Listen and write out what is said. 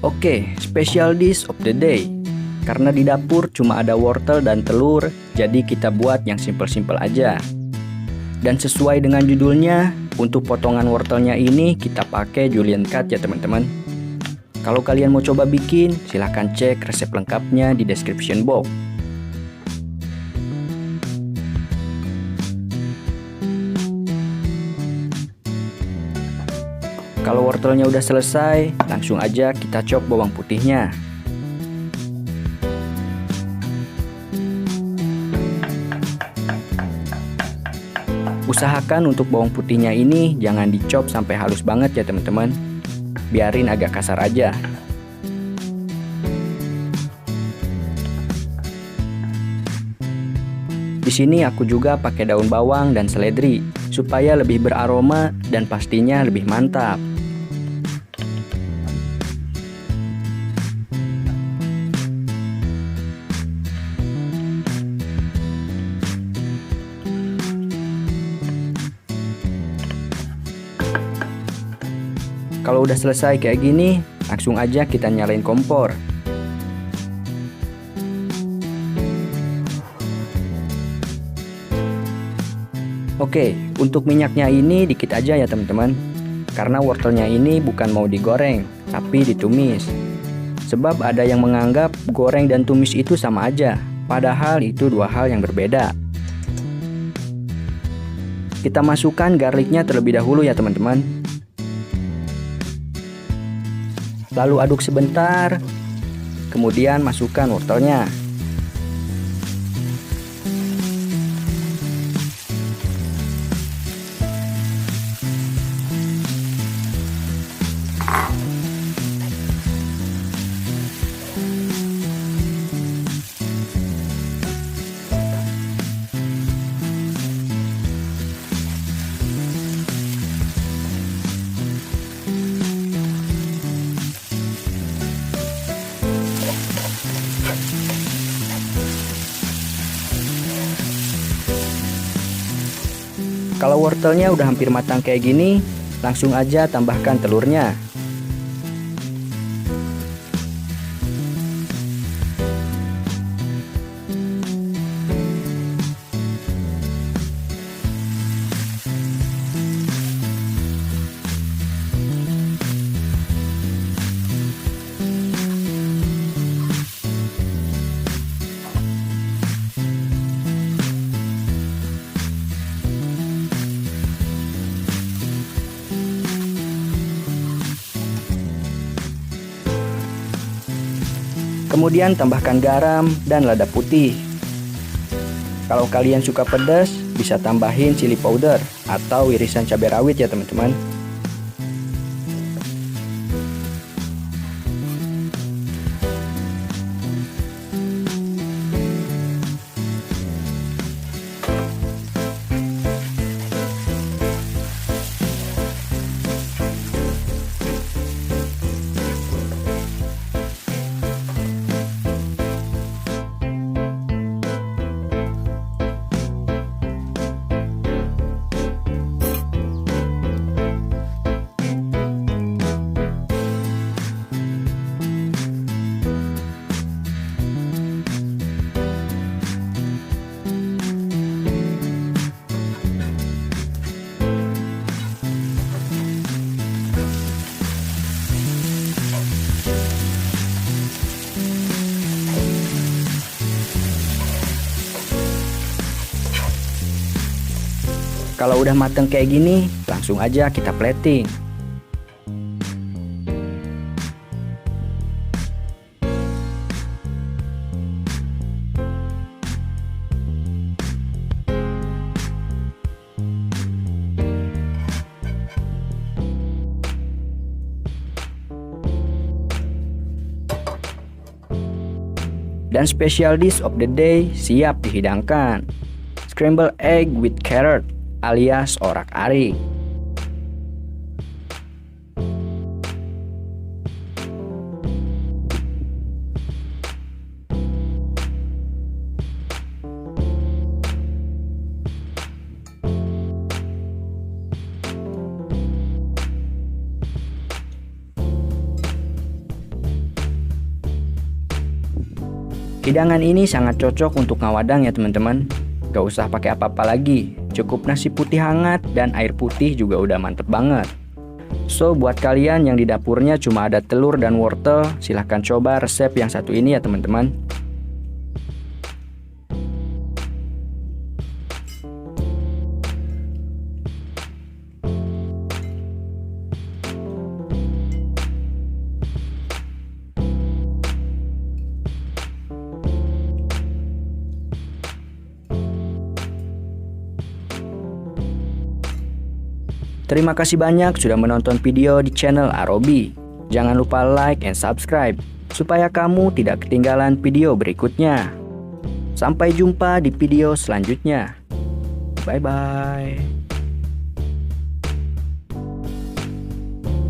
Oke, special dish of the day. Karena di dapur cuma ada wortel dan telur, jadi kita buat yang simple-simple aja. Dan sesuai dengan judulnya, untuk potongan wortelnya ini kita pakai julienne cut ya teman-teman. Kalau kalian mau coba bikin, silahkan cek resep lengkapnya di description box. Kalau wortelnya udah selesai, langsung aja kita chop bawang putihnya. Usahakan untuk bawang putihnya ini jangan dicop sampai halus banget ya teman-teman. Biarin agak kasar aja. Di sini aku juga pakai daun bawang dan seledri supaya lebih beraroma dan pastinya lebih mantap. Kalau udah selesai kayak gini, langsung aja kita nyalain kompor. Oke, untuk minyaknya ini dikit aja ya teman-teman. Karena wortelnya ini bukan mau digoreng, tapi ditumis. Sebab ada yang menganggap goreng dan tumis itu sama aja, padahal itu dua hal yang berbeda. Kita masukkan garlicnya terlebih dahulu ya teman-teman. Lalu aduk sebentar, kemudian masukkan wortelnya. Kalau wortelnya udah hampir matang kayak gini, langsung aja tambahkan telurnya. Kemudian tambahkan garam dan lada putih. Kalau kalian suka pedas, bisa tambahin chili powder atau irisan cabai rawit ya teman-teman. Kalau udah mateng kayak gini, langsung aja kita plating. Dan special dish of the day siap dihidangkan. Scrambled egg with carrot alias orak-arik. Hidangan ini sangat cocok untuk ngawadang ya teman-teman. Gak usah pakai apa-apa lagi, cukup nasi putih hangat dan air putih juga udah mantep banget. So, buat kalian yang di dapurnya cuma ada telur dan wortel, silahkan coba resep yang satu ini ya teman-teman. Terima kasih banyak sudah menonton video di channel Arobi. Jangan lupa like and subscribe supaya kamu tidak ketinggalan video berikutnya. Sampai jumpa di video selanjutnya. Bye bye.